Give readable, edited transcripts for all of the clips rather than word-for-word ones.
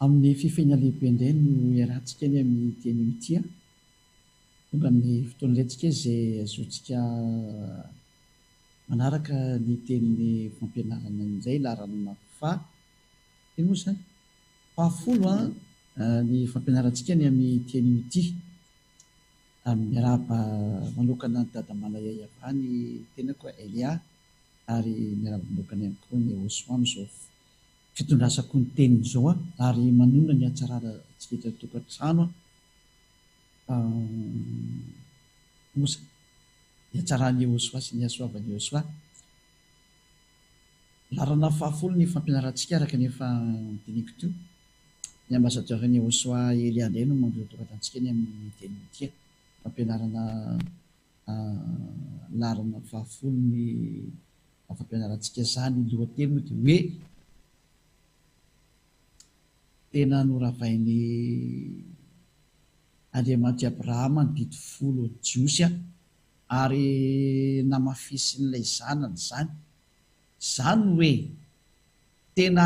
amin'ny fifeina lehibe indray no iarahantsika ny amin'ny teny mitia tonga amin'ny fotoana ilantsika izay azotsika manaraka ny tenin'ny fampianarana indray laranana ino moa zany fahafolo ny fampianarantsika ny amin'ny teny mitia amin'ny araba manokana ny dada Malayay avany tenako Elia ary miaraba manokana ihany koa ny Osman zao fitondrasako ny teniny zao ary manona ny atsarana tsika tokantrano mosa ny atsarany Oswa sy ny asoavany Oswa larana fahafolo ny fampianarantsika araka ny efa diniko teo ny ambassadeur-ny Oswa Elia indray no mandro tokantantsika ny amin'ny teny mitia fampianarana larana fahafolo ny fampianarantsika zany lohateny moa dia hoe tena noravainy Andriamanitra Abrahama ny dity folo jiosy ary namafisin'ilay zanany zany hoe tena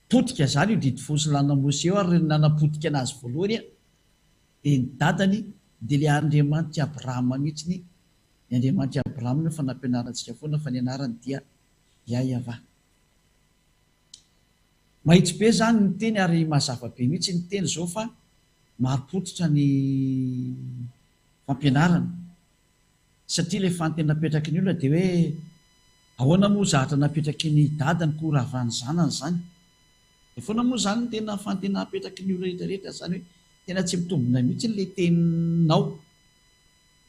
potika zany io dity folo sy lana Mose eo ary nanapotika anazy voalohany dia ny dadany dia le Andriamanitra Abrahama mihitsiny ny Andriamanitra Abrahama fa nampianarantsika foana fa ny anarany dia Yahva. Mahitsy be zany ny teny ary mazava be mihitsy ny teny zao fa maropototra ny fampianarana satria le fanteny napetraky ny olona dia hoe ahoana moa zahatra napetraky ny dadany ko rahavany zanany zany dia foana moa zany ny tena fanteny napetraky ny olona rehetrarehetra zany hoe tena tsy mitombina mihitsy le teninao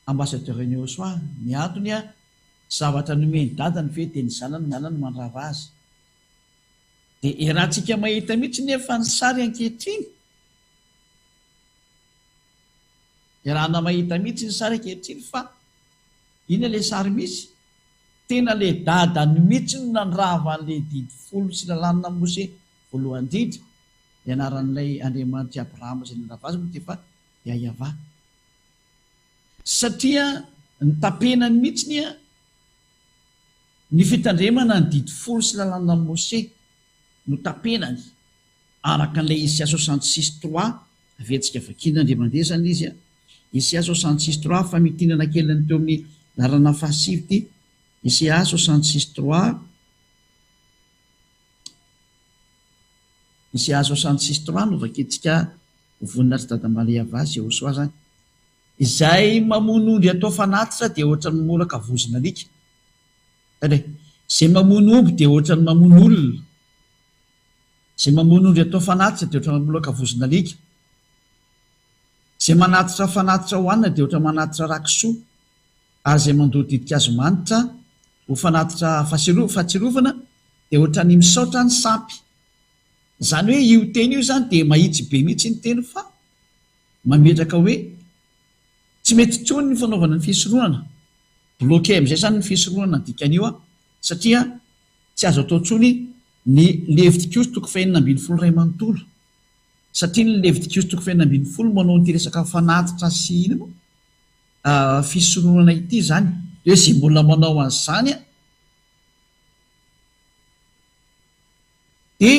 ambassadeur-ny Oswa ny antony zavatra nomeny dadany ve dia ny zanany nanany mandrava azy dia iarahantsika mahita mihitsy nefa ny sary ankehitriny iarahana mahita mihitsy ny sary ankehitriny fa ina le sary misy tena le dadany mihitsy no nandrava an'le dity folo sy lalàna Mose voalohany indrindra ny anaran'ilay Andriamanitra Abrahama izay nandrava azy moa dia fa Yahva satria ny tapenany mihitsy ny fitandremana ny dity folo sy lalàna Mose no tapenany araka an'ilay Isia 66:3 avetsika vakina ndre mandeha zany izy Isia 66:3 famitinana keliny teo amin'ny larana fahasivy ty Isia 66:3 Isia 66:3 no vaketsika vonina tsy dada Malayava sy Oswa zany izay mamono ondry atao fanatitra dia ohatrany mamolaka vozona alika izay mamono omby dia ohatrany mamono olona izay mamono ondry atao fanatitra dia ohatrany mamolaka vozona alika izay manatitra fanatitra hohanina dia ohatrany manatitra rakisoa ary izay mandoa didika azo manitra ho fanatitra fahatsirovana dia ohatrany misaotra ny sampy zany hoe io teny io zany dia mahitsy be mihitsy ny teny fa mametraka hoe tsy mety tsony ny fanaovana ny fisorohana bloqué amin'izay zany ny fisorohana dikan'io satria tsy azo atao tsony ny Levitikos 5:12 satria ny Levitikos 5:12 manao ny resaka fanatitra sy ino fisorohana ity zany hoe izay mbola manao an'izany dia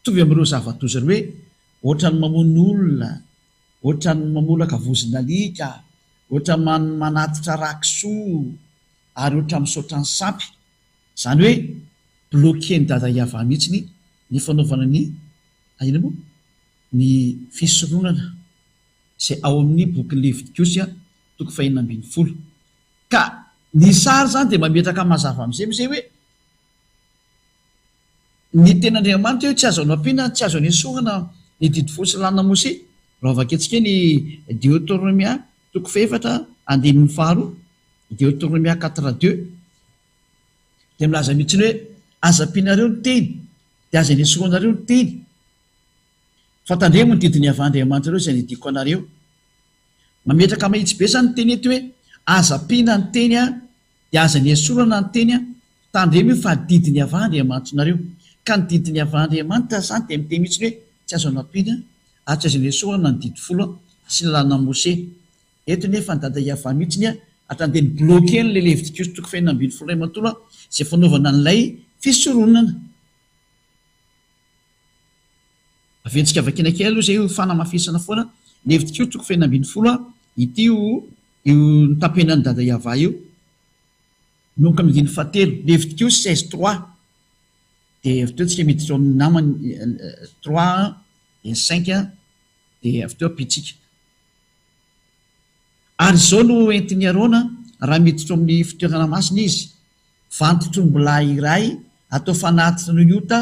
tovy amin'ireo zava-doza hoe ohatrany mamono olona ohatrany mamolaka vozona alika ohatrany manatitra rakisoa ary ohatrany misaotra ny sampy zany hoe bloqué ny dada Yahva mihitsy ny fanaovana ino moa ny fisorohana izay ao amin'ny boky Levitikos 5:12 ka ny sary zany dia mametraka mazava amin'izay hoe ny ten'Andriamanitra hoe tsy azo anampiana tsy azo anesorana ny dity folo sy lalàna Mose raha vaketsika ny Deutéronomia 4:2 Deutéronomia 4:2 dia milaza mihitsy hoe aza ampianareo ny teny dia aza anesoranareo ny teny fantandremo ny didiny avy Andriamanitra reo izay nidiko anareo mametraka mahitsy be zany ny teny eto hoe aza ampiana ny teny dia aza anesorana ny teny tandremo io fa didiny avy Andriamanitra nareo ka ny didiny avy Andriamanitra zany dia miteny mihitsy hoe tsy azo anampiana ary tsy azo anesorana ny dity folo sy lalàna Mose eto nefa ny dada Yahva mihitsy atandeny bloqué ny le Levitikos 5:12 izay fanaovana an'ilay fisoronana aventsika vakina kely aloha zay io fanamafisana foana levitikio toko fenambiny folo ity io nitapenany dada iava io nonka midiny fatelo levitikio 16:3 de avy teo tsika miditra amin'ny namany 3 et 5 de avy teo apitsika ary zao no entiny arona raha miditra amin'ny fitoerana masina izy vantotrombola iray atao fanatitra noniota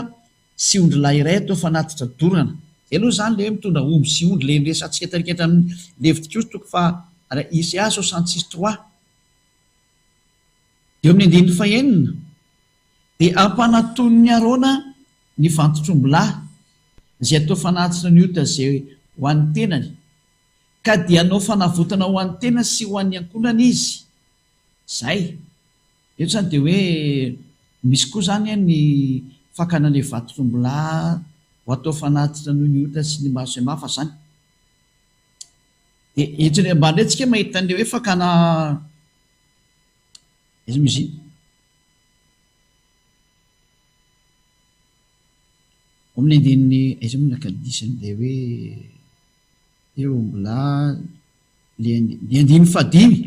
sy ondrolahy iray atao fanatitra dorana aloha zany le hoe mitondra omby sy ondry le resantsika tarikatra amin'ny levitikio toko fa Isaia 66:3 eo amin'ny andininy fahenina de ampanatony arona ny vantotrombola zay atao fanatitra niota zay ho an'ny tenany ka dia anao fanavotana ho an'ny tena sy ho an'ny ankonana izy zay eto zany de hoe misy koa zany ny fakanale vantotrombola ho atao fanatitra noho ny ota sy ny maro zay mafa zany de eto ny ambany retsika mahita an'le hoe fakana izy mizy amin'ny andininy izy minakadisany de hoe eo mbola le andiny fadimy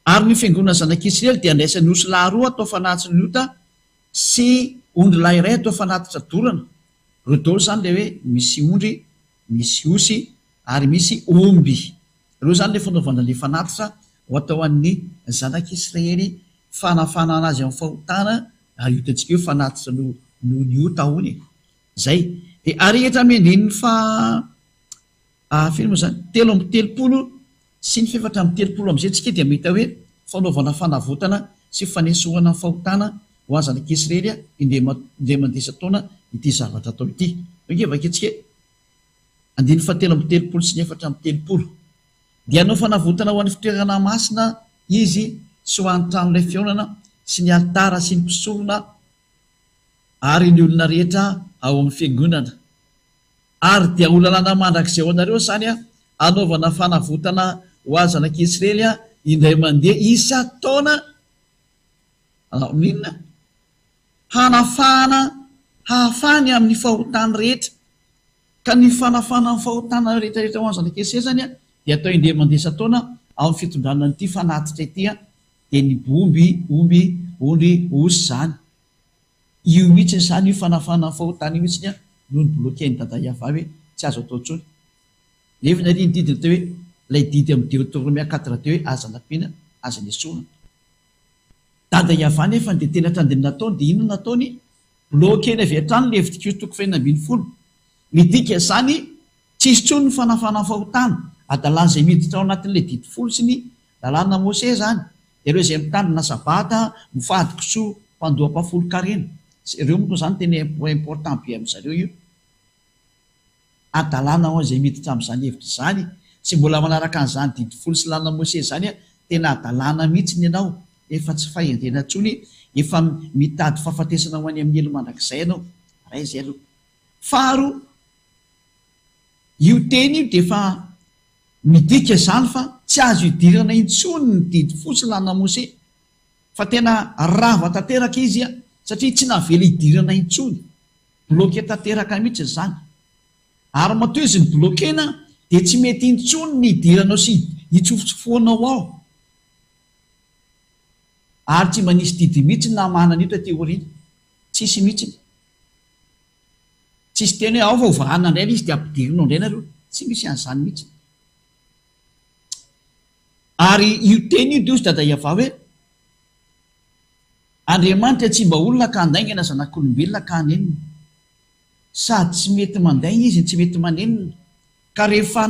ary ny fiangonana zanak'Israely dia andraisany osy lahy roa atao fanatitra ny ota sy ondry lahy iray atao fanatitra dorana reo daholo zany le hoe misy ondry misy osy ary misy omby reo zany le fanaovana le fanatitra ho atao an'ny zanak'Israely fanafanana azy amin'ny fahotana ary hitantsika io fanatitra no ny ota hony zay de ary etra mendininy feno moa zany 3:30 sy ny 4:30 am'izay tsika dia mahita hoe fanaovana fanavotana sy fanesohana fahotana ho azy zanak'Israely indray mandesa taona ity zavatra atao ity vaketsika andiny fa 3:30 sy ny 4:30 dia anao fanavotana ho an'ny fitoerana masina izy sy ho an'ny tranolay fionana sy ny altara sy ny mpisorona ary ny olona rehetra ao amin'ny fiangonana ary dia olalana mandrakizay ao anareo zany anaovana fanavotana ho azy zanak'Israely indray mandeha isa taona inona hanafahana hahafany amin'ny fahotana rehetra ka ny fanafana ny fahotana rehetrarehetra ho azy zanak'Israely zany dia atao indray mandesa taona amin'ny fitondrana nyity fanatitra ity de ny omby ondry osy zany io mihitsy zany io fanafana ny fahotana io mihitsy no ny bloqueny dada iava hoe tsy azo atao tsony nefa nary ny didiny teo hoe lay didy amin'ny Deutéronome 4 teo hoe aza napina aza nesona dada iava nefa de tena trandiny nataony de inona nataony bloqueny avy hatrany levitikio toko 20 midika zany tsisy tsony ny fanafana ny fahotana adalany zay miditra ao anatin'le didy folo sy ny lalàna Mose zany de reo zay mitandrina sabata mifady-kisoa mpandoam-pafolo-karena ireo moa zany tena important be amin'zareo io adalàna ao zay miditra amin'izany hevitra zany sy mbola manaraka an'izany didy folo sy lalàna Mose zany tena adalàna mihitsy ny ianao efa tsy fahendrena tsony efa mitady fahafatesana ho any amin'ny elo mandrakizay ianao ray zay aloha faharo io teny io de fa midika zany fa tsy azo hidirana intsony ny didy folo sy lalàna Mose fa tena rava tanteraka izy satria tsy navela hidirana intsony bloqué tanteraka mihitsy zany ary matoa izy ny bloquena de tsy mety intsony ny hidiranao sy hitsofotsofoanao ao ary tsy manisy didy mihitsy na manana io taty orina tsisy mihitsy tsisy teny hoe ao fa ovahana indray izy de ampidirinao indray nareo tsy misy an'izany mihitsy ary io teny io de ozy dada iava hoe Andriamanitra tsy mba olona ka handaingana zanak'olombelona ka hanenina sady tsy mety mandaina izy tsy mety manenina ka rehefa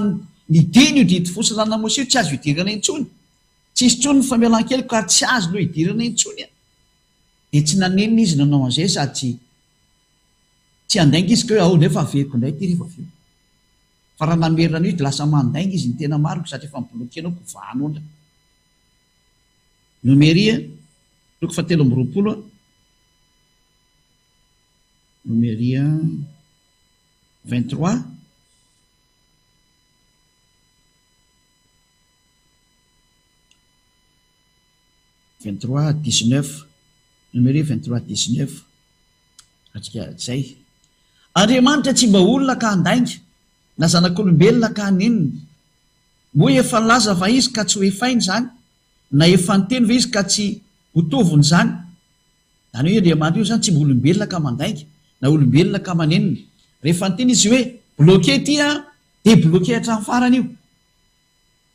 ny teny io didy folo sy lalàna Mose tsy azo hidirana intsony tsisy tsony ny famelan-kely ka tsy azo no hidirana intsony de tsy nanenina izy nanao an'izay sady tsy handainga izy ka hoe ao nefa aveko indray ty rehefa aveo fa raha namerina an'io de lasa mandainga izy ny tena mariko satria efa mibloquenao kovanondra Nomeria toko 7:20 Nomeria 23 19 Nomeria 23:19 atsika zay andriamanitra tsy mba olona ka handainga na zanak'olombelona ka hanenina moa efa laza va izy ka tsy ho efainy zany na efa nyteny va izy ka tsy hotoviny zany zany hoe andriamanitra io zany tsy mba olombelona ka mandainga na olombelona ka manenina rehefa nyteny izy hoe bloke tya de bloke hatrany farany io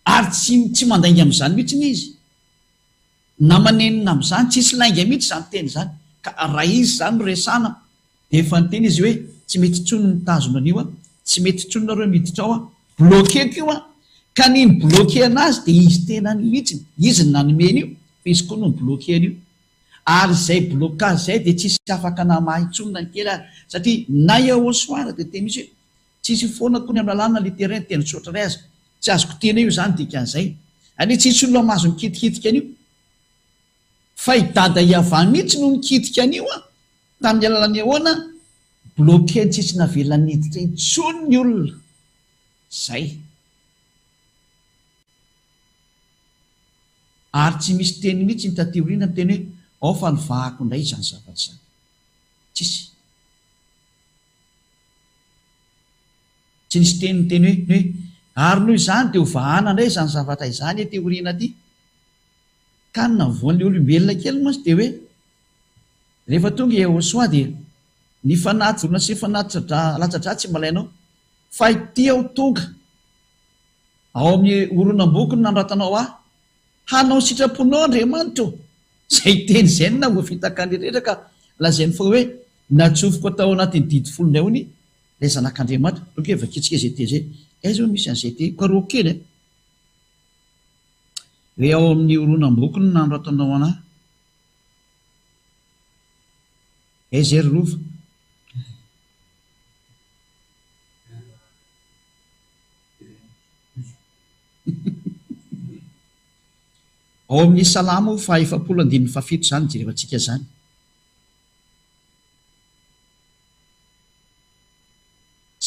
ary tsy mandainga am'izany mihitsiny izy na manenina am'izany tsisy lainga mihitsy zany teny zany ka raha izy zany resana de efa nyteny izy hoe tsy mety tsony mitazona an'io a tsy mety tsononareo miditra ao a blokeko io a ka niny bloke anazy de izy tenany mihitsiny izy nanomeny io fa izy koa no ny blokeny io ary zay blokage zay de tsisy afaka namahitsonona ny kely ary satria na iaosoara de teny misy hoe tsisy foana koa ny amin'ny lalàna literain teny tsotra ray azy tsy azoko tena io zany dikan'izay anie tsisy olona mazo mikitikitika an'io fa idada iavany mihitsy no mikitika an'io a tamin'ny alalany ahoana blokeny tsisy navelaniditra intsony ny olona zay ary tsy misy teny mihitsy ny tateorina ny teny hoe ao fa ny vahako indray zany zavatra zany tsisy tsy nisy teny ny teny hoe ary noho izany de ho vahana indray zany zavatra izany e teoriana ty ka na voan'le olombelona kely moa sy de hoe rehefa tonga ehosoa de ny fanatona sy fanatitra latsadra tsy malainao fa ity ao tonga ao amin'ny oronam-boky no nanoratanao ah hanao sitraponao andriamanitra zay teny zay na vo fitakan'rehetra ka lazainy fa hoe natsofoko atao anatin'ny didy folonay hony lay zanak'andriamanitra donc hoe vakitsika zay te zay aiza hoe misy an'izay te karokely hoe ao amin'ny oronam-boky no nanoratanao anahy aiza ry rova ao amin'ny salamo fa efapolo andininy fafito zany jerevantsika zany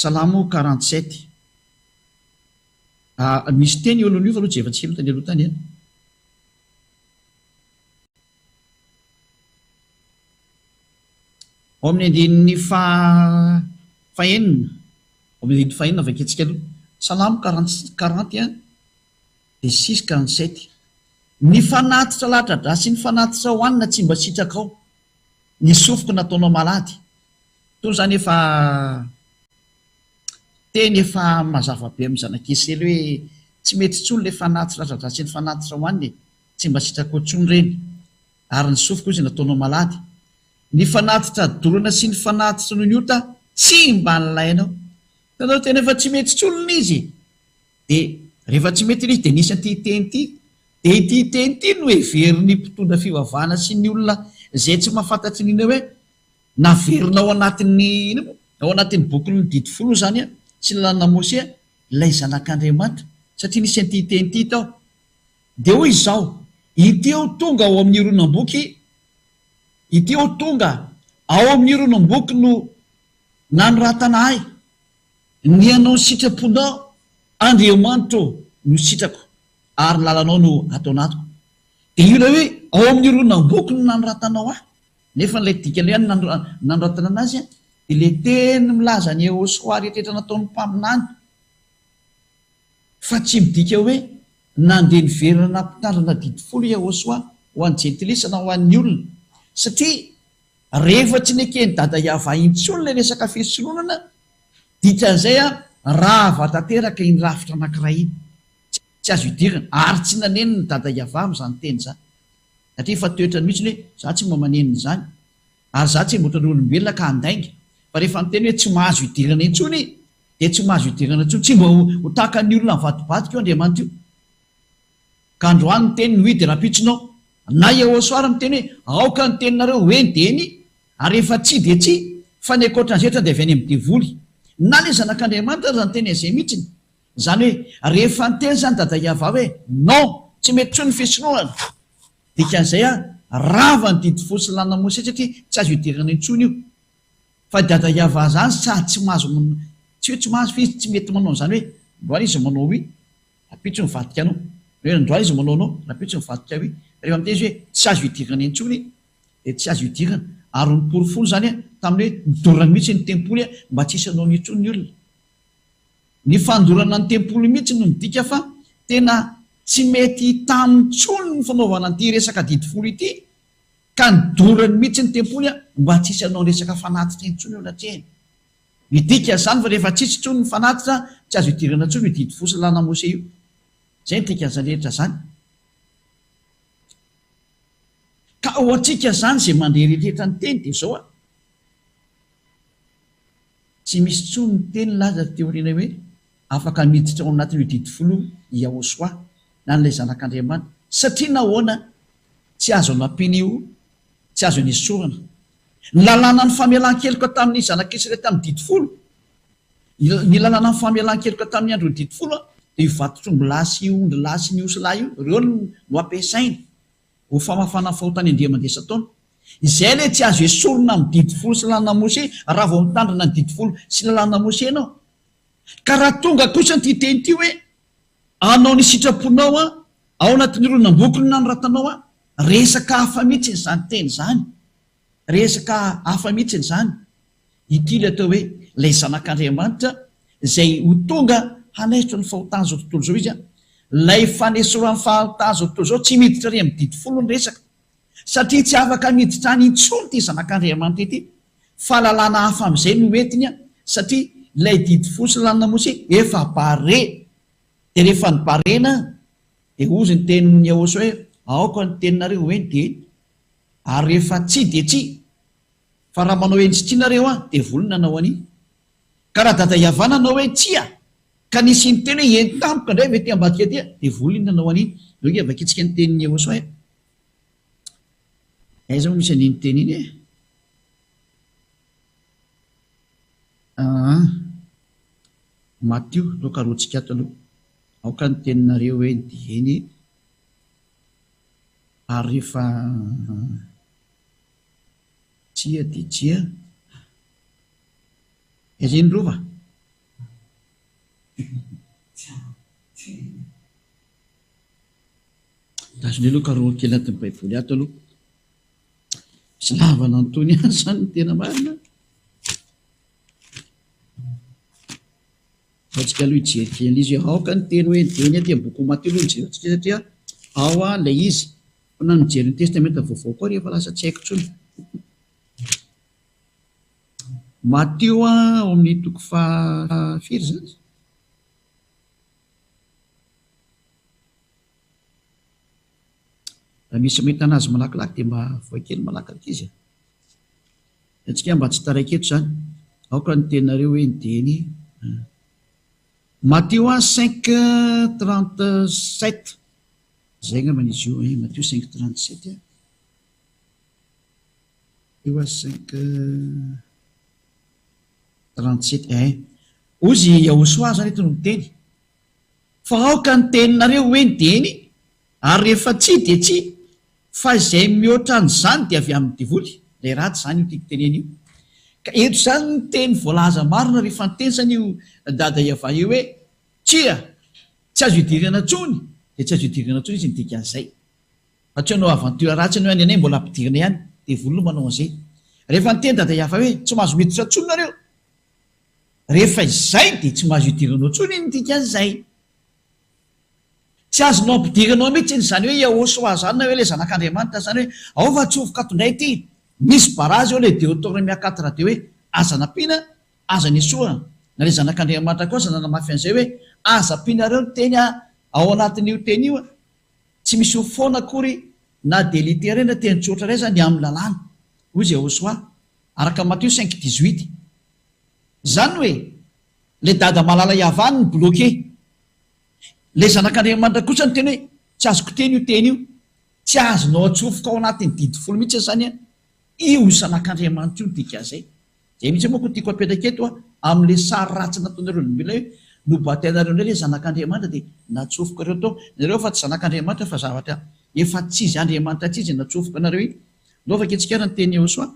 salamo 47 misy teny eo alohany io fa aloha jerevantsika aloha tany aloha tany a ao amin'ny andininy faenina ao amin'ny andininy faenina vaketsika aloha salamo 40 de 6:47 ny fanatitra latradra sy ny fanatitra hoanina tsy mba sitraka ao ny sofoko nataonao malady to zany efa teny efa mazava be amin'ny zanak'isely hoe tsy mety tsony le fanatitra latradra sy ny fanatitra hoaniny tsy mba sitraka o tsony reny ary ny sofoko izy nataonao malady ny fanatitra dorana sy ny fanatitra noho ny ota tsy mba nylainao tanao tena efa tsy mety tsolona izy de rehefa tsy mety izy de nisy an'ty teny ty de ity teny ty no everiny mpitondra fivavahana sy ny olona zay tsy mahafantatry nina hoe naverina ao anatin'ny ao anatin'ny boky ny didy folo zany a sy ny lanina mose ilay zanak'andriamanitra satria nisy an'ty teny ty tao de hoy izao ity ao tonga ao amin'ny ironam-boky ity ao tonga ao amin'ny ironam-boky no nanoratanahy ny anao sitraponao andriamanitra no sitrako ary lalanao no atao anatiko de io la hoe ao amin'ny ironam-boky no nanoratanao ah nefa nlay dika le any nanoratana anazy a de le teny milaza ny ehosoa rehetrrehetra nataon'ny mpaminany fa tsy midika hoe nandeha ny verina nampitandrina didy folo ehosoa ho an'ny jentilisa ho an'ny olona satria rehefa tsy nekeny dada iavahitsy olona le resaka fisononana dikan'izay a raha vatanteraka iny rafitra anankiray iny tsy azo idirana ary tsy naneniny dada iavah m'zany teny zany satria fa toetrany mihitsy hoe za tsy mba maneniny zany ary za tsy mboatra ny olombelona ka handainga fa rehefa nyteny hoe tsy mahazo idirana intsony de tsy mahazo idirana intsony tsy mba ho tahaka ny olona mivadibadika io andriamanitra io ka androany ny teny no hidy rapitsinao na ehosoara miteny hoe aoka ny teninareo hoeny deny ary efa tsy de tsy fa ny akoatran'zetra de avy any amin'ny devoly na le zanak'andriamanitra zany teny azay mihitsiny zany hoe rehefa nyteny zany dada iava hoe non tsy mety tso ny fisinoana dikan'izay a rava ny didy fosy lanina mose satria tsy azo idirana intsony io fa dada iava zany sady tsy mahazo tsy hoe tsy mahazo fa izy tsy mety manao zany hoe androany izy manao hoe rapitso mivadika anao hoe androany izy manao anao rapitso mivadika hoe rehefa miteny izy hoe tsy azo idirana intsony de tsy azo idirana ary ny porofolo zany a tamin'ny hoe nidorana mihitsy ny tempoly mba tsy isanao nitsony ny olona ny fandorana ny tempoly mihitsy no midika fa tena tsy mety tamin'ntsony ny fanaovana nty resaka didifolo ity ka nidorany mihitsy ny tempoly mba tsy isanao ny resaka fanatitra intsony eo latrehny midika zany fa rehefa tsisy tsony ny fanatitra tsy azo idirana tsony didifolo sy lana mose io zay ntika zany rehetra zany ka ho atsika zany zay mandeha rehetrrehetra ny teny de zao tsy misy tsony ny teny laza teoriana hoe afaka miditra ao anatin'io didifolo Yahosoa na n'ilay zanak'Andriamanitra satria nahoana tsy azo anampiana io tsy azo ny esorana ny lalàna ny famelan-keloka tamin'ny zanak'Israely tamin'ny didifolo ny lalàna ny famelan-keloka tamin'ny andro ny didifolo de io vatotrombo lasy ondry lasy ny osolahy io ireo no ampiasainy ho famafana fahotany andria mandesa taona izay le tsy azo esorina amin'ny didifolo sy lalàna Mose raha vao mitandrina ny didifolo sy lalàna Mose anao ka raha tonga kosa ny titeny ty hoe anao ny sitraponao ao anatin'ireo nambokony na ny ratanao resaka hafa mihitsy zany teny zany resaka hafa mihitsy zany ity le atao hoe lay zanak'Andriamanitra zay ho tonga hanesitra ny fahotana zao tontolo zao izy lay fanesoran'ny fahotana zao tontolo zao tsy miditra re amin'ny didifolo ny resaka satria tsy afaka miditra any intsony ty zanak'Andriamanitra ity fahalalana hafa am'izay no metiny satria lay didifolo sy lalàna Mose efa bare de rehefa ny barena de ozy ny tenin'ny Yahosoa hoe aoka ny teninareo hoe de ary rehefa tsy de tsy fa raha manao eny sy tsinareo de volona anao any ka raha dada iavana anao hoe tsia ka nisy ny teny hoe eny tampoka indray mety ambadika tya de volona anao any oe avakitsika ny tenin'ny Yahosoa aiza moa misy aniny teny iny Matio toka rotsika ato aloha aoka ny teninareo hoe de eny ary rehefa tsia de tsia aiza iny rova tasony aloha ka roa kely atin'ny baiboly ato aloha misy lavana antony any zany ny tena marina fatsika aloha ijerikely izy hoe aoka ny teny hoe deny aty boky Matio aloha nijerentsika satria ao lay izy fa na nijery ny testamenta vaovao koa rehefa lasa tsy haiko tsony Matio ao amin'ny toko firy zany raha misy mahita anazy malakilaky de mba voakely malakilaky izy atsika mba tsy taraiketo zany aoka ny tenareo hoe ny deny Matthieu 5:37 zay ngamba izy io Matthieu 5:37 Matthieu 5:37 ozy Yahosoa zany eto no miteny fa aoka ny teninareo hoe ny deny ary rehefa tsy de tsy fa izay mihoatra n'izany de avy amin'ny divoly lay raty zany io tiako teneny io ka eto zany ny teny voalaza marina rehefa nyteny zany io dada iava io hoe tsia tsy azo idirana tsony de tsy azo idirana tsony izy nidika an'izay fa tsy anao aventure ratsy anao any anay mbola ampidirana ihany de voly manao an'izay rehefa nyteny dada iava hoe tsy mahazo miditra tsony nareo rehefa izay de tsy mahazo idiranao tsony iny nidika an'izay tsy azonao ampidiranao mihitsy iny zany hoe Yahosoa zany na hoe le zanak'Andriamanitra zany hoe ao fa tsofoka tondray ty misy barazy eo le Deutéronome 4 de hoe aza nampiana aza nesoa na le zanak'Andriamanitra kosa nanamafy an'izay hoe aza ampianareo ny teny ao anatin'io teny io tsy misy ho foana akory na de litera na teny tsotra ray zany amin'ny lalàna ozy Yahosoa araka Matthieu 5:18 zany hoe le dada malala iavany ny bloqué le zanak'Andriamanitra kosa ny teny hoe tsy azoko teny io teny io tsy azonao atsofoka ao anatin'ny didifolo mihitsy zany io zanak'Andriamanitra io dika zay zay mihitsy moa ko tiako apetraka eto amin'le sary ratsy nataonareo ny mila hoe nobatainareo indray le zanak'Andriamanitra de natsofoka reo tao nareo fa tsy zanak'Andriamanitra fa zavatra efa tsy izy Andriamanitra tsy izy natsofoka anareo iny naovaka etsika ny teny Yahosoa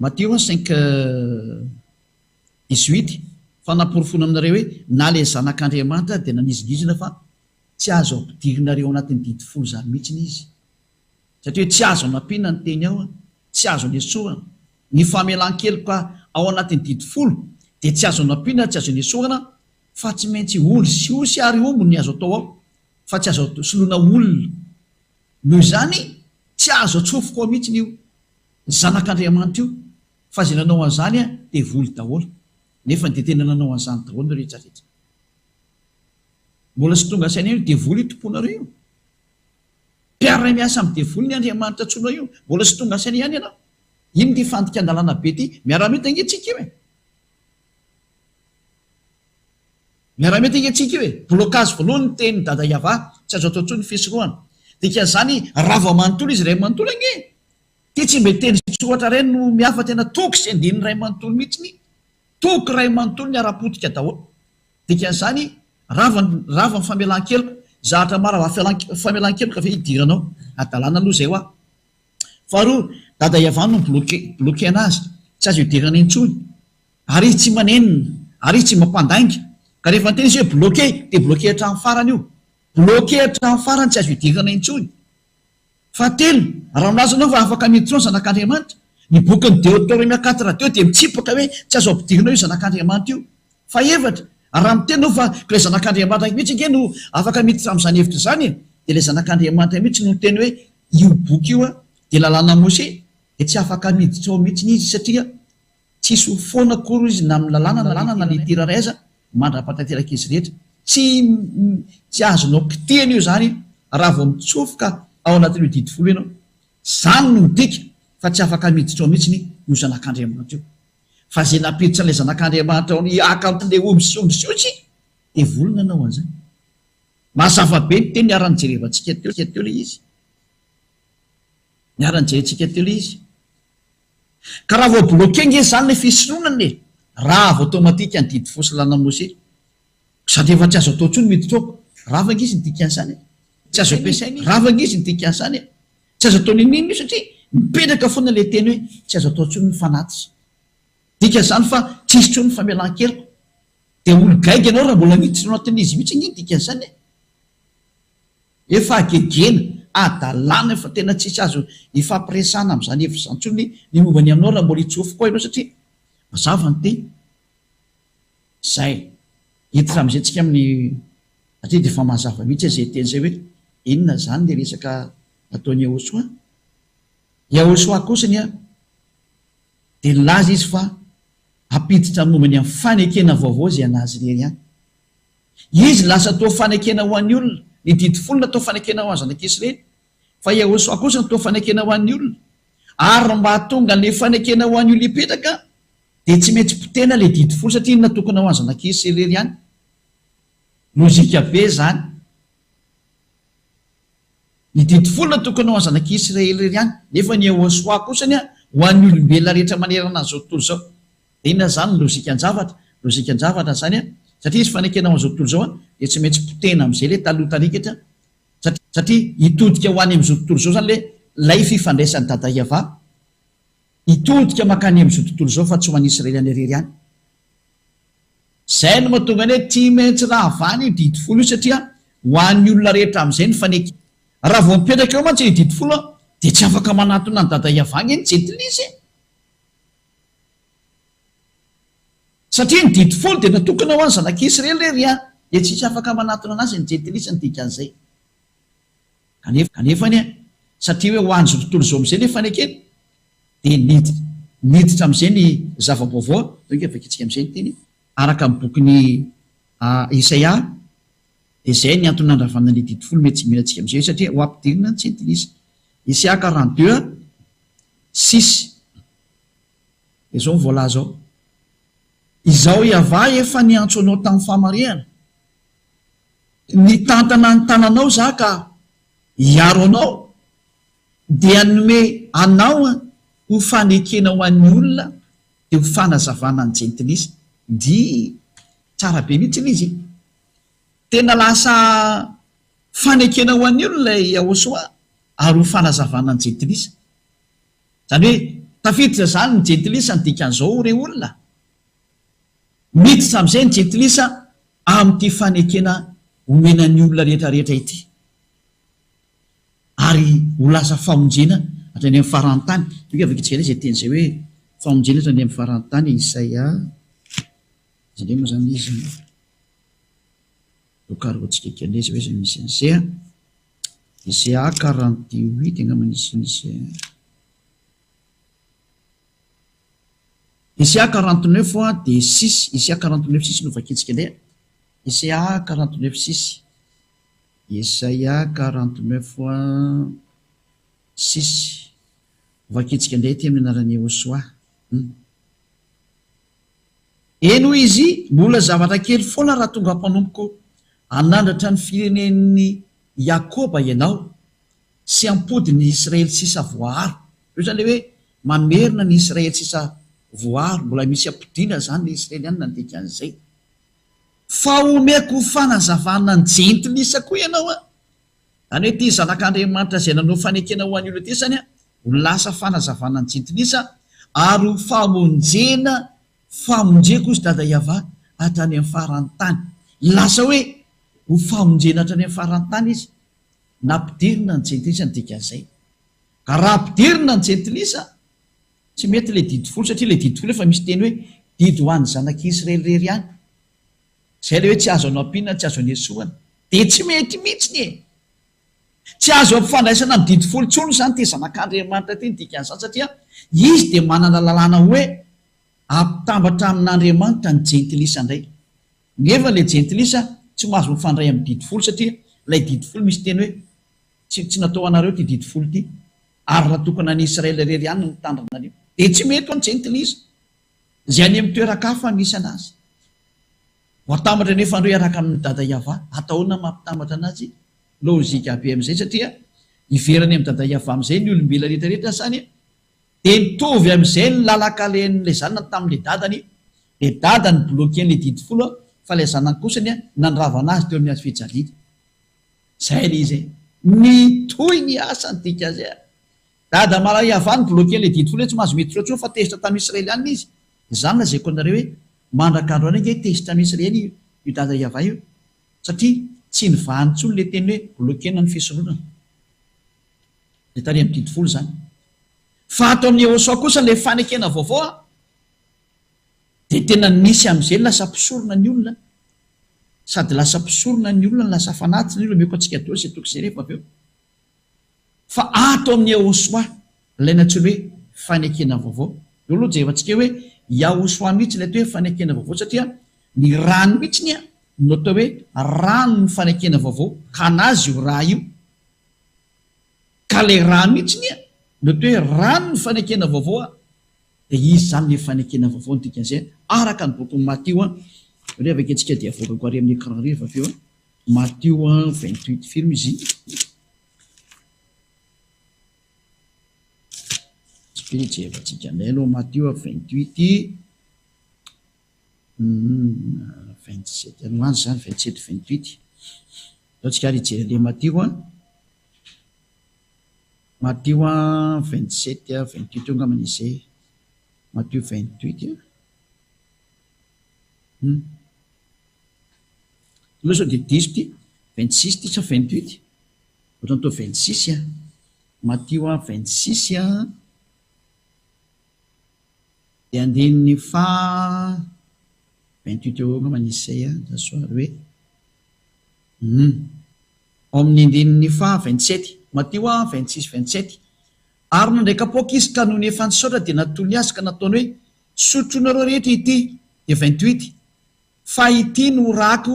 Matthieu 5:18 fa namporofona aminareo hoe na le zanak'Andriamanitra de nanizidizina fa tsy azo ampidirinareo anatin'ny didifolo zany mihitsy ny izy satria hoe tsy azo anampiana ny teny ao tsy azo ny esoana ny famelan-keloka ao anatin'ny didy folo dia tsy azo nampina tsy azo nesoana fa tsy maintsy olo sy osy ary ombo ny azo atao ao fa tsy azo soloana olona noho izany tsy azo atsofoka ao mihitsy n'io zanak'Andriamanitra io fa zay nanao an'izany a dia voly daholo nefa dia tena nanao an'izany daholo no rehetrarehetra mbola sy tonga saina io dia voly io tomponareo io mpiara miasa amin'ny devoly ny Andriamanitra tsona io mbola sy tonga saina ihany ianao ino ty fandika an-dalàna be ty miara-mety angentsika io e miara-mety angentsika io e blocage voalohany ny teny dada Iava tsy azo atao tsony fisorohana dikan'izany rava manontolo izy ray manontolo ange ty tsy mbe teny soatra reny no miafa tena toky sy andiny ray manontolo mihitsiny toky ray manontolo ny ara-potika daholo dikan'izany rava ny famelan-keloka zahatra mara famelan-keloka fa hidiranao adalàna aloha zay hoa faharoa dada Iava no bloqué anazy tsy azo hidirana intsony ary izy tsy manenina ary izy tsy mampandainga ka rehefa nytena izy hoe bloqué dia bloqué hatramin'ny farany io bloqué hatramin'ny farany tsy azo hidirana intsony fahatelo raha milaza anao fa afaka miditra zanak'Andriamanitra ny bokyny Deutéronome 4:2 dia mitsipaka hoe tsy azo ampidirinao io zanak'Andriamanitra io fa efatra raha miteny ao fa ilay zanak'Andriamanitra mihitsy nge no afaka miditra amin'izany hevitra izany dia ilay zanak'Andriamanitra mihitsy no teny hoe io boky io a dia lalàna Mose dia tsy afaka miditra ao mihitsy izy satria tsisy ho foana kory izy na amin'ny lalàna na litera raiza mandra-patanteraka izy rehetra tsy azonao kitehana io zany raha vao mitsofoka ao anatin'io didy folo ianao zany no midika fa tsy afaka miditra ao mihitsy io zanak'Andriamanitra io fa zay napiditra n'ilay zanak'Andriamanitra ao ny akan'ilay ombisiombisiosy dia volona anao an'izany mazava be ny teny niarany jerevantsika teo le izy niarany jerentsika teo le izy ka raha vao bloqué nge zany le fisononany raha vao automatika ny didy fosy lalàna Mose sady efa tsy azo atao tsony miditra ao ravanga izy ny dikan'izany tsy azo ampiasaina ravanga izy ny dikan'izany tsy azo atao ninino io satria mipetraka foana le teny hoe tsy azo atao tsony ny fanatitra dikan'izany fa tsisy tsony ny famelan-keloka dia olo gaiga ianao raha mbola miditra anatin'izy mihitsy iny dikan'izany efa agegena adalàna efa tena tsisy azo ifampiresana amin'izany hevitra izany tsony ny mombany aminao raha mbola hitsofo koa ianao satria mazava ny te zay hiditra amin'izay tsika amin'ny satria dia efa mazava mihitsy zay teny zay hoe inona zany le resaka ataony Yahosoa Yahosoa kosany a dia laza izy fa apiditra mombany amin'ny fanekena vaovao zay anazy rery ihany izy lasa atao fanekena ho an'ny olona ny didy folo natao fanekena ho any zanak'Israely fa Yahosoa kosa natao fanekena ho an'ny olona ary mba hatonga le fanekena ho an'ny olo hipetraka dia tsy maintsy potena le didy folo satria iny natokana ho any zanak'Israely ihany lozika be zany ny didy folo natokana ho any zanak'Israely ihany nefa ny Yahosoa kosany a ho an'ny olombelona rehetra manerana an'izao tontolo zao dia inona zany lozika-njavatra zany a satria izy fanekena ho an'izao tontolo zao a dia tsy maintsy potena amin'izay le taloha tarikatra satria hitodika ho any amin'izao tontolo zao zany le lay fifandraisan'ny dada Iava hitodika makany amin'izao tontolo zao fa tsy ho an'ny Israely any irery ihany zay no mahatonga ny hoe tsy maintsy raha vany io didy folo io satria ho an'ny olona rehetra amin'izay ny fanekena raha vao mipetraka eo mantsy io didy folo a dia tsy afaka manatona ny dada Iava iny jetilizy satria ny didy folo dia natokana ho any zanak'Israely rery ihany dia tsisy afaka manatona anazy ny jetilisa ny dikan'izay kanefany a satria hoe ho any zao tontolo zao amin'izay le fanekena dia niditra amin'izay ny zava-baovao doke vakitsika amin'izay ny teny araka amin'ny bokyny Isaia dia zay ny antony nandravana ny didy folo mety tsy mila antsika amin'izay satria ho ampidirina ny jetilisa Isaia 42:6 dia zao mivolaza ao izao Iava efa niantso anao tamin'ny famarihana nitantana ny tananao za ka hiaro anao dia hanome anao ho fanekena ho an'ny olona dia ho fanazavana ny jentilisa di tsara be mihitsy izy tena lasa fanekena ho an'ny olona Yahosoa ary ho fanazavana ny jentilisa zany hoe tafiditra zany ny jentilisa ny dikan'izao re olona miditra amin'izay ny jentilisa amin'ity fanekena homenan'ny olona rehetrarehetra ity ary ho lasa famonjena hatrany amin'ny farantany toka avakitsika zay teny zay hoe famonjena ny amin'ny farantany Isaia zany moa zany izy okarotsika kandesa hoe zany misy an'izay Isaia 48 angambany misy Isaia 49 dia 6 Isaia 49:6 no vakitsika ndeha Isaia 49:6 Isaia 49:6 vakitsika ndeha ty amin'ny anarany Hosoa eno izy mbola zavatra kely foana raha tonga mpanompo anandratra ny firenen'ny Yakoba ianao sy ampodiny Israely sisa voaro io zany hoe mamerina ny Israely sisa voaro mbola misy ampodiana zany ny Israelianina ndika an'izay fa omeko fanazavana ny jentilisa koa ianao zany hoe ty zanak'Andriamanitra zay nanao fanekena ho an'olo ty zany ho lasa fanazavana ny jentilisa ary famonjeko izy dada Iava hatrany amin'ny farantany lasa hoe ho famonjena hatrany amin'ny farantany izy nampidirina ny jentilisa ndika an'izay ka raha ampidirina ny jentilisa tsy mety le didy folo satria le didy folo efa misy teny hoe didy ho an'ny zanak'Israely rery ihany zay le hoe tsy azo anao ampinana tsy azo anesoana dia tsy mety mihitsy tsy azo ampifandraisana amin'ny didy folo tsono zany ty zanak'Andriamanitra ty ndika an'izany satria izy dia manana lalàna hoe ampitambatra amin'Andriamanitra ny jentilisa indray nefa le jentilisa tsy mahazo mifandray amin'ny didy folo satria ilay didy folo misy teny hoe tsy natao anareo ty didy folo ty ary raha tokony any Israely rery ihany no mitandrina an'io dia tsy mety ho ny jentilisa zay any amin'ny toeran-kafa misy anazy ho atambatra nefa andreo iaraka amin'ny dada Iava ataona mampitambatra anazy lôzika be amin'izay satria iverany amin'ny dada Iava amin'izay ny olombelona rehetrarehetra zany dia nitovy amin'izay ny lalaka len'ilay zanany tamin'ilay dadany le dadany bloquen'le didy folo fa ilay zanany kosany nanravana azy teo amin'ny azy fijaliana zay le izay nitoy ny asa ny dika zay dada mala Iava ny bloquen'le didy folo tsy mahazo mety fa tezitra tamin'ny Israelianina izy zany lazaiko anareo hoe mandrakandro any nge tezitra tamin'ny Israely io dada Iava io satria tsy nivahany tsony le teny hoe bloquena ny fisoronana le tany amin'ny didy folo zany fa ato amin'ny Hosoa kosa le fanekena vaovao dia tena nisy amin'izay lasa mpisorona ny olona sady lasa mpisorona ny olona lasa fanaty ny olona meko antsika deo zay toko zay rehefa avy eo fa ato amin'ny Hosoa ilaina tsony hoe fanekena vaovao eo aloha dia efantsika hoe Hosoa mihitsy ilay atao hoe fanekena vaovao satria ny rano mihitsy no atao hoe rano ny fanekena vaovao ka anazy io raha io ka le rano mihitsy no atao hoe rano ny fanekena vaovao dia izy zany le fanekena vaovao ny dikan'izay araka ny boky Matio re avake antsika dia avoakako ary amin'ny écran rehefa avy eo Matio 28 firme izy jevatsika nay aloha Matio 28 27 anoany zany 27 28 aotsika ary ijery le Matio 27 28 angambany izay Matio 28 loso dia 18 26 ty sa 28 ohatrany tao 26 Matio 26 dia andininy fa 28 eo angambany izay dasoary hoe amin'ny andininy fa 27 Matio 26 27 ary nandraikapoaka izy ka noho ny efa nisaotra dia natony azy ka nataony hoe sotronareo rehetra ity dia 28 fa ity no rako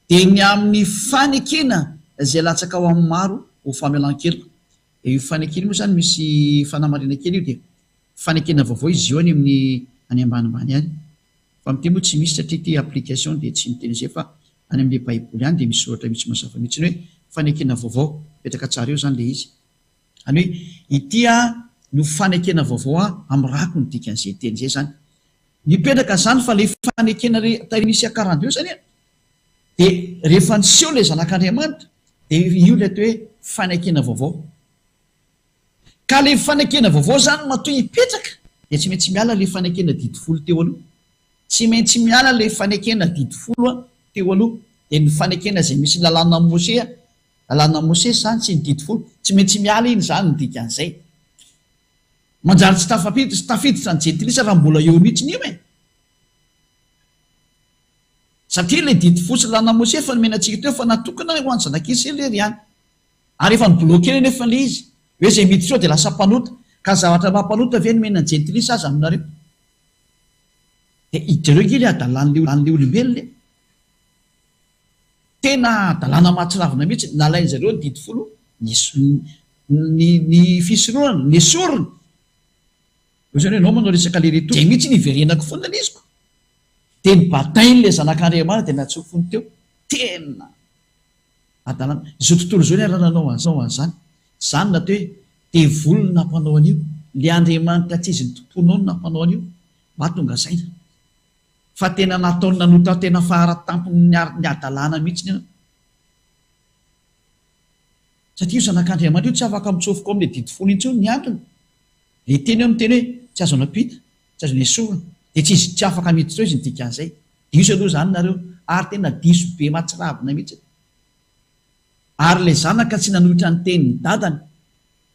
dia ny amin'ny fanekena izay latsaka ao amin'ny maro ho famelan-keloko dia io fanekena moa zany misy fanamarena kely io dia fanekena vaovao izy io any amin'ny any ambanimbany any fa amin'ity moa tsy misy satria ty application dia tsy miteny izay fa any amin'le baiboly any dia misy soratra mihitsy mazava mihitsy hoe fanekena vaovao petraka tsara eo zany le izy any hoe ity no fanekena vaovao amin'ny rako ny dikan'izay teny izay zany nipetraka zany fa le fanekena tarisy akarandeo zany dia rehefa niseho le zanak'Andriamanitra dia io le atao hoe fanekena vaovao ka le fanekena vaovao zany matoy hipetraka dia tsy maintsy miala le fanekena didy folo teo aloha tsy maintsy miala le fanekena didy folo teo aloha dia ny fanekena zay misy lalàna Mose zany sy ny didy folo tsy maintsy miala iny zany ny dikan'izay manjary tsy tafiditra ny jentilisa raha mbola eo mihitsy ny io e satria le dity fotsiny lana mose efa nomenantsika teo fa natokana ho any zanak'Israely ihany ary efa nibloke nefa le izy hoe zay miditra eo dia lasa mpanota ka zavatra mampanota ve nomenany jentilisa azy aminareo dia idireo kely adalan'le olombelona tena adalana mahatsiravina mihitsy nalain'zareo dity folo ny fisoroana ny sorona zany hoe anao manao resaka lereto zay mihitsy niverenako foana le iziko dia ny batain'le zanak'Andriamanitra dia natsofony teo tena adalana izao tontolo zao ny arananao an'izany zany natao hoe devolona nampanao an'io le Andriamanitra tsy izy ny tomponao no nampanao an'io mahatonga zaina fa tena nataony nanota tena faharatampony ny adalana mihitsy ny satria io zanak'Andriamanitra io tsy afaka mitsofoko amin'le dity folo intsony ny antony le teny eo miteny hoe tsy azo napita tsy azo nesorona dia tsy afaka miditra eo izy ny dikan'izay diso aloha zany nareo ary tena diso be mahatsiravina mihitsy ary le zanaka tsy nanohitra ny tenin'ny dadany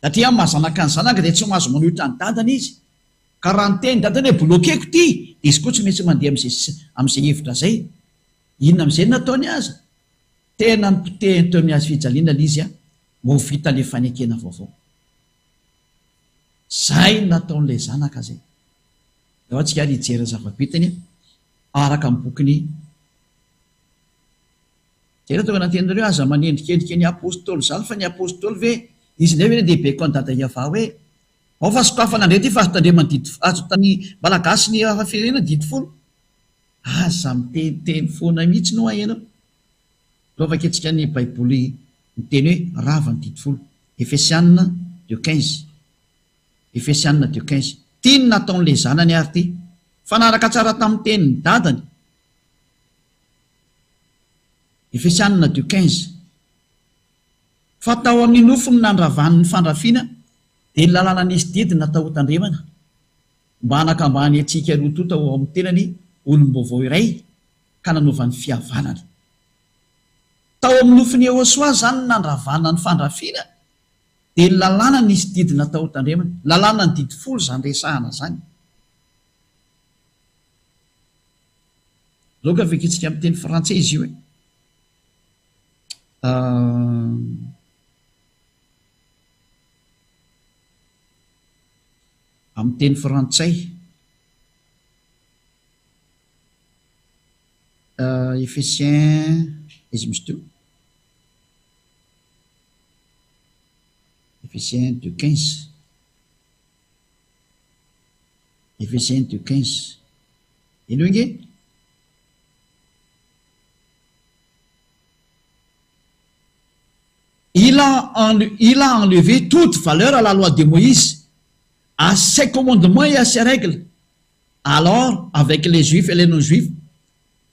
satria mahazanaka ny zanaka dia tsy mahazo manohitra ny dadany izy ka raha ny teny dadany hoe blokeko ty dia izy koa tsy maintsy mandeha amin'izay hevitra zay inona amin'izay nataony aza tena nypotehiny teo amin'ny azy fijaliana le izy a mo vita le fanekena vaovao zay nataon'ilay zanaka zay ao tsika ary hijery zava-bitany araka amin'ny bokiny tena tonga nantenareo aza manendrikendrika ny apôstôly zany fa ny apôstôly ve izy ndray ve ndehibe ko any dada iava hoe ao fa sokafana indray ty fa azo tandremany dity azo tany malagasy ny hafafirenena dity folo aza miteniteny foana mihitsy no ahenao lovaka etsika ny baiboly miteny hoe rava ny dity folo Efesianina 2:15 Efesianina 2:15 tiany nataon'le zanany ary ty fanaraka tsara tamin'ny tenin'ny dadany Efesianina 2:15 fatao amin'ny nofony nandravan'ny fandrafiana dia ny lalàna nisy didy natao tandremana mba hanakambany atsika roa tao amin'ny tenany olombovao iray ka nanaovan'ny fihavanana tao amin'ny nofony Ehosoa zany nandravana ny fandrafiana dia ny lalàna nisy didy natao tandremana lalàna ny didy folo zany resahana zany zao ka vekitsika amin'ny teny frantsay izy io e amin'ny teny frantsay Efesien izy misy teo Efesien 2:15 Efesien 2:15 ino inge il a enlevé toute valeur à la loi de Moïse, à ses commandements et à ses règles. Alors, avec les Juifs et les non-Juifs,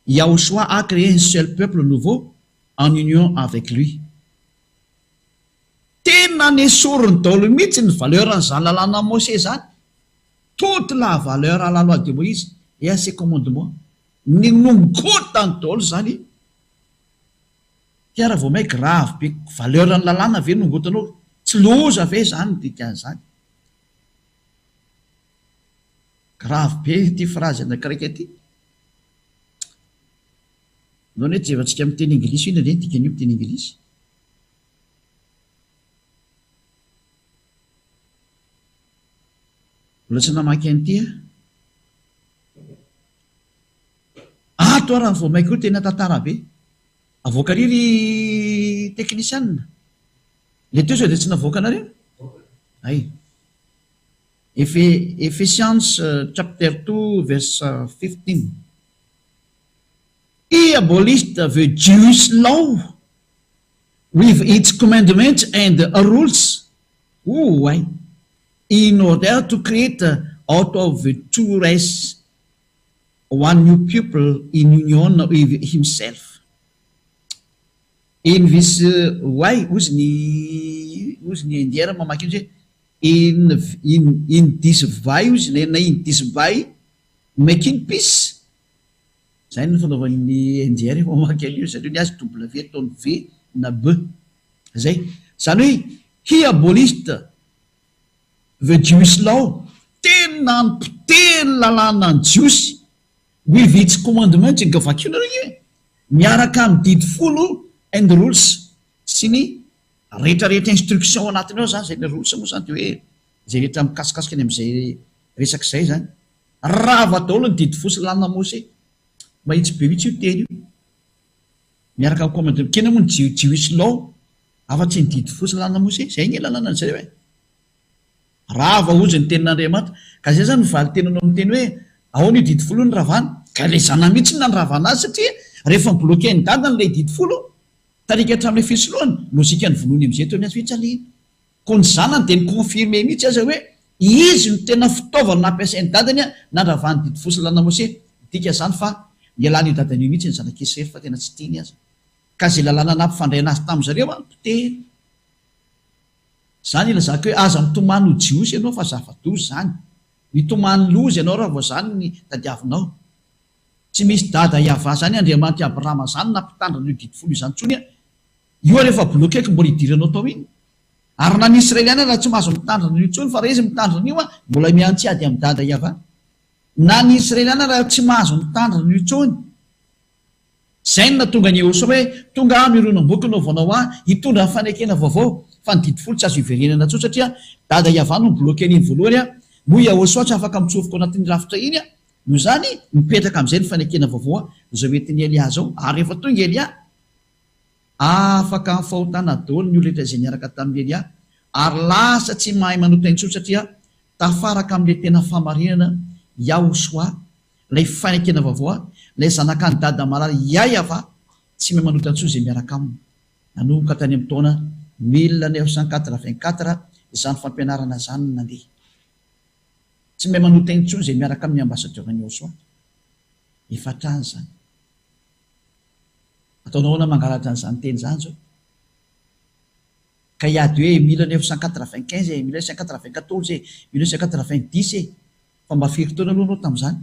Yahushua a créé un seul peuple nouveau en union avec lui. Tena nesoriny daholo mihitsy ny valeur an'izany lalàna Mose zany. Toute la valeur à la loi de Moïse et à ses commandements. Ny nongotany daholo zany. Tiara vao may grave be valeur ny lalàna ve nongotanao tsy loza ve zany dikan'izany grave be ty phrase anakiraiky aty nao ny jevantsika amin'ny teny anglisy ina reny dikany io amin'ny teny anglisy mbola tsy namaky an'ity ato raha vao maiko io tena tantara be avoaka riry teknisianina le teo sao dia tsy navoaka anareo ay Ephesians chapter 2 verse 15 he abolished the Jewish law with its commandments and rules in order to create out of the two races one new people in union with himself. In this way, uzni indiera mamaky hoe in this way uzni in this way making peace. Zay ny fanaovan'ny indiera mamaky an'io satria ny azy W ataony V na B. Zay. Zany hoe he abolished the Jewish law tena ny mpiteny lalàna ny jiosy wivitsy commandement ny gavakina regny miaraka amin'ny didy folo and rules sy ny rehetrarehetra instruction anatiny ao zany zay ny rules moa zany de hoe zay rehetra mikasikasika any am'izay resaky zay zany raha vadaolo ny didy fosy lalàna mose mahitsy be mihitsy io teny io miaraka amin'ny commandement kena moa ny jiosy law afa-tsy ny didy fosy lalàna mose zay ny lalàna ny zay hoe raha vahozy ny tenin'Andriamanitra ka zay zany mivaly tenanao amin'ny teny hoe ao ny didy folo ny ravana ka le zana mihitsy na ny ravana azy satria rehefa mibloke ny dadany le didy folo tarika hatramin'le fisolohany lozika ny vonoany am'izay teo miazy fitsaliana ko ny zanany de ny confirme mihitsy aza hoe izy no tena fitaovana nampiasain'ny dadany a na ny ravany didy fosy lalàna mose dika zany fa nialany io dadany io mihitsy ny zanak'Israely fa tena tsy tiany azy ka zay lalàna nampifandray anazy tam'zareo a mpiteny zany ilazaka hoe aza mitomany ho jiosy ianao fa zava-dozy zany mitomany lozy ianao raha vao zany ny tadiavinao tsy misy dada iava zany Andriamanitra Abrahama zany nampitandrina io didy folo io zany tsony a io rehefa blokeky mbola idiranao tao iny ary na ny Israeliana raha tsy mahazo mitandrina io tsony fa raha izy mitandrina io a mbola miantsy ady amin'ny dada iava na ny Israeliana raha tsy mahazo mitandrina io tsony zay no natonga ny Iehosoa hoe tonga mironam-boky no vaonao hitondra ny fanekena vaovao fa ny didy folo tsy azo iverenana tso satria dada iava no bloke an'iny voalohany a moa Iehosoa tsy afaka mitsofoko anatin'ny rafitra iny a no zany mipetraka am'izay ny fanekena vaovao a zao entin'ny Elia zao ary rehefa tonga Elia afaka mifahotana daholo ny olona zay niaraka tamin'ny Elia ary lasa tsy mahay manota iny tso satria tafaraka amin'le tena famarinana Iehosoa lay fanekena vaovao a lay zanaka ny dada malala Iaiava tsy mahay manota tso zay miaraka aminy nanomboka tany amin'ny taona 1984 izany fampianarana zany nandeha tsy mahay manota iny tso zay miaraka amin'ny ambasadeur-ny Iehosoa efatrany zany ataonao na mangalatra an'izany teny zany zao ka iady hoe 1995 1994 1990 fa mba firy taona aloha anao tam'izany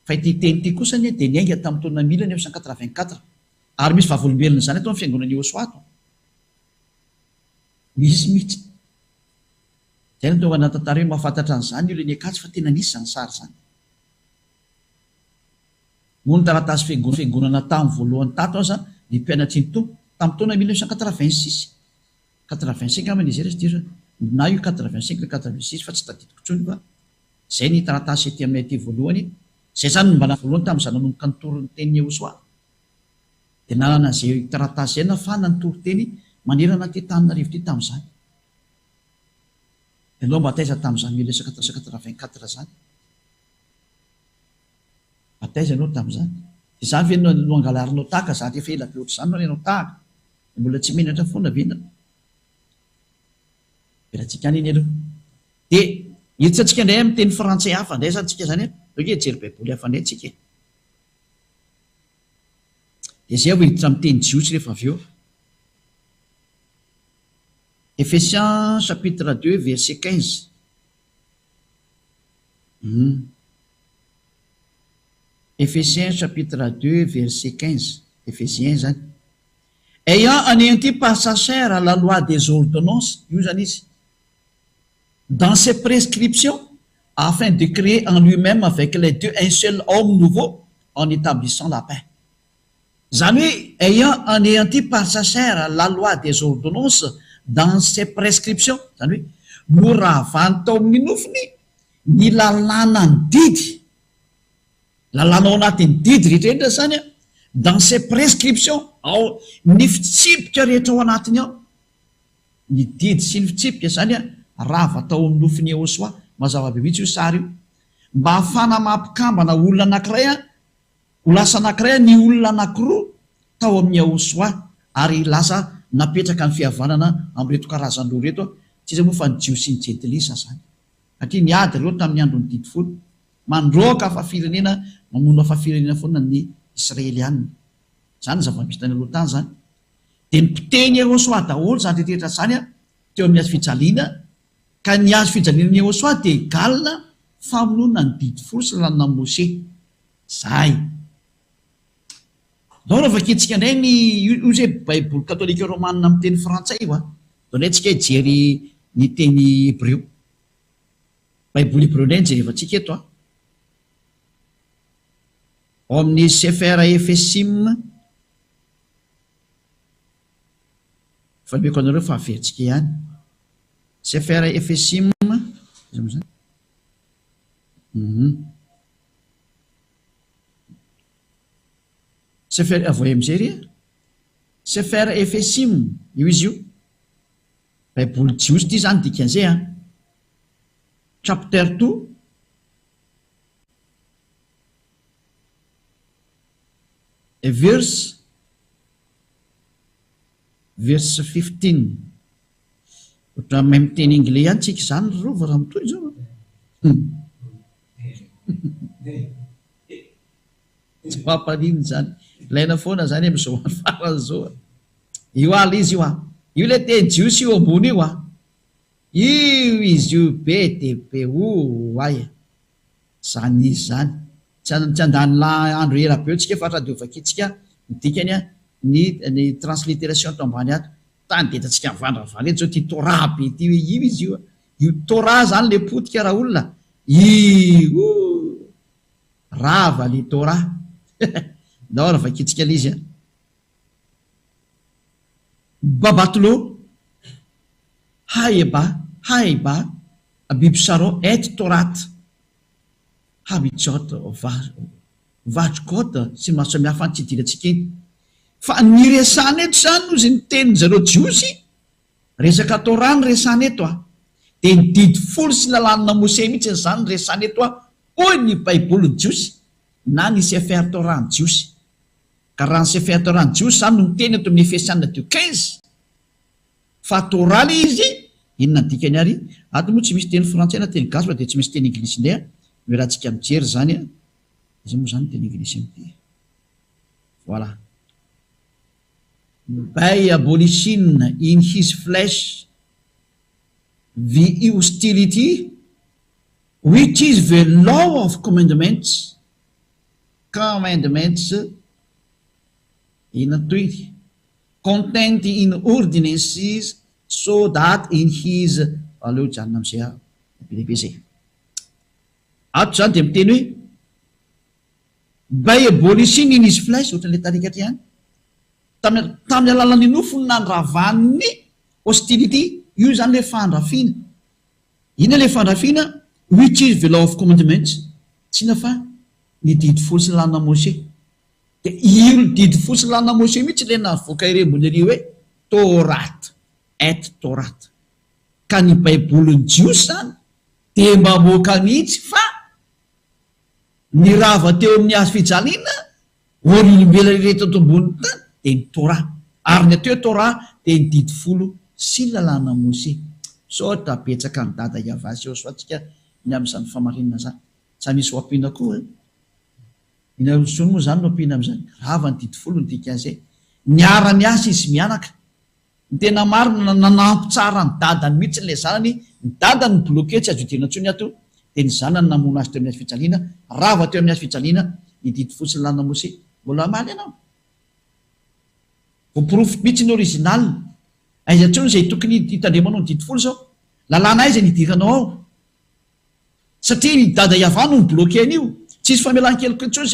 fa ity teny ity kosa ny de niainga tamin'ny taona 1984 ary misy vavolombelona zany atao amin'ny fiangonan'ny Iehosoa ato misy mihitsy zay ny tonga natantara hoe mahafantatra an'izany io le ny akatsy fa tena nisy zany sary zany moa ny taratasy fiangonana tamin'ny voalohany tato aza ny mpianatry ny tompo tamin'ny taona 1986 85 amany izy resy dira na io 85 na 86 fa tsy tadidiko tsony fa zay ny taratasy ety amin'ny aty voalohany zay zany mbana voalohany tamin'izany nanomboka ny toron'ny tenin'ny Iehosoa de nanana zay taratasy zay nafana ny toriteny manerana ty Antananarivo ty tamin'izany ianao mba taiza tamin'izany 1984 zany bataiza anao tamin'izany de zany ve no angalarinao tahaka zany efa ela be ohatr' zany no anao tahaka mbola tsy menatra foana vena velatsika any iny aloha de hiditra antsika indray amin'ny teny frantsay hafa ndray zany tsika zany oke jery baiboly hafa ndray tsika de zay vo hiditra amin'ny teny jiosy rehefa avy eo Ephésiens chapitre 2 verset 15 Ephésiens chapitre 2 verset 15 Ephésiens zany ayant anéanti par sa chair la loi des ordonnances io zany izy dans ses prescriptions afin de créer en lui-même avec les deux un seul homme nouveau en établissant la paix zany hoe ayant anéanti par sa chair la loi des ordonnances dans ses prescriptions zany hoe noravany tao amin'ny nofiny ny lalàna ny didy lalàna ao anatin'ny didy rehetrarehetra zany a dans ses prescriptions ao ny fitsipika rehetra ao anatiny ao ny didy sy ny fitsipika zany a rava tao amin'ny nofiny Iehosoa mazava be mihitsy io sary io mba hafana mampikambana olona anankiray a ho lasa anankiray a ny olona anankiroa tao amin'ny Iehosoa ary lasa napetraka ny fihavanana am'reto karazan'ireo reto tsy iza moa fa ny jiosy ny jentilisa zany satria niady reo tamin'ny andro ny didy folo mandroaka fafirenena mamono fafirenena foana ny Israelianina zany zava-misy tany aloha tany zany de ny mpiteny Iehosoa daholo zany rehetrarehetra zany a teo amin'ny azo fijaliana ka ny azo fijaliana ny Iehosoa de egalina famonoana ny didy folo sy lalàna Mose zay dao raha vakitsika indray ny io zay baiboly katolika romanina amin'ny teny frantsay io a dao indray tsika jery ny teny hébreu baiboly hebreo jereva antsika eto a ao amin'ny sefera efesim falibeko anareo fa averintsika ihany sefera efesim zany sefera avoy am'izay ry sefera efesim io izy io baiboly jiosy ity zany dikan'izay a chapter 2 verse 15 ohatra mahay miteny anglais ihany tsika zany rova raha mitoy zao tsy mampanino zany ilaina foana zany am'izao farany zao io ala izy io a io le teny jiosy io ambony io a io izy io be de be ay zany izy zany tsy andany la andro era be tsika fa tradiovakitsika midikany a ny transliteration to ambany ato tany detatsika mivandravany eto zao ty torah be ty hoe io izy io io torah zany le potika raha olona io rava le torah nao raha vakitsika le izy a babatlo haeba abibsaro et torat habijot vajkota sy mahasamihafa ny tsy idirantsika iny fa niresana eto zany no zy ny teniny zareo jiosy resaka torah ny resana eto a de nididy folo sy lalanina mose mihitsy zany ny resana eto a hoy ny baiboly ny jiosy na ny sefer torah ny jiosy ka raha ny sefer torah ny jiosy zany no miteny eto amin'ny efesianina 15 fa torah le izy inona ny dikany ary ato moa tsy misy teny frantsay na teny gasy fa de tsy misy teny inglisy ndray a hoe raha tsika mijery zany a izy moa zany teny inglisy amity voilà by abolition in his flesh the hostility which is the law of commandments inatoy content in ordinances so that in his aleo janona am'izay lehibe zay ato zany de miteny hoe by abolition in his flesh ohatra le tarikatra ihany tamin'ny alalan'ny nofony nandravanny hostility io zany le fandrafina ina le fandrafina which is the law of commandments tsina fa ny didy folo sy lanina mose de io didy folo sy lanina mose mihitsy le navoaka irembony ary hoe torat et torat ka ny baiboliny jiosy zany de mamoaka mihitsy fa ny rava teo amin'ny azo fijaliana olombela reto ato ambony tany de ny torah ary ny ateo torah de ny didy folo sy lalàna mose sota betsaka ny dada iavasy eo so atsika ny am'izany famarinana zany sa misy ho ampiana koa inasony moa zany no ampiana am'izany rava ny didy folo ny dikan'izay niara ny asa izy mianaka ny tena marina nanampy tsara ny dadany mihitsy le zanany ny dadany ny bloke tsy azo idirana ntsony ato de ny zanany namono azy teo amin'ny azy fijaliana rava teo amin'ny azy fijaliana ny didy folo sy lalàna mose mbola maly anao voprofo mihitsy ny original aiza ntsony zay tokony hitandremanao ny didy folo zao lalàna aiza ny idiranao ao satria ny dada iavano ny bloke an'io tsisy famelan-keloka intsony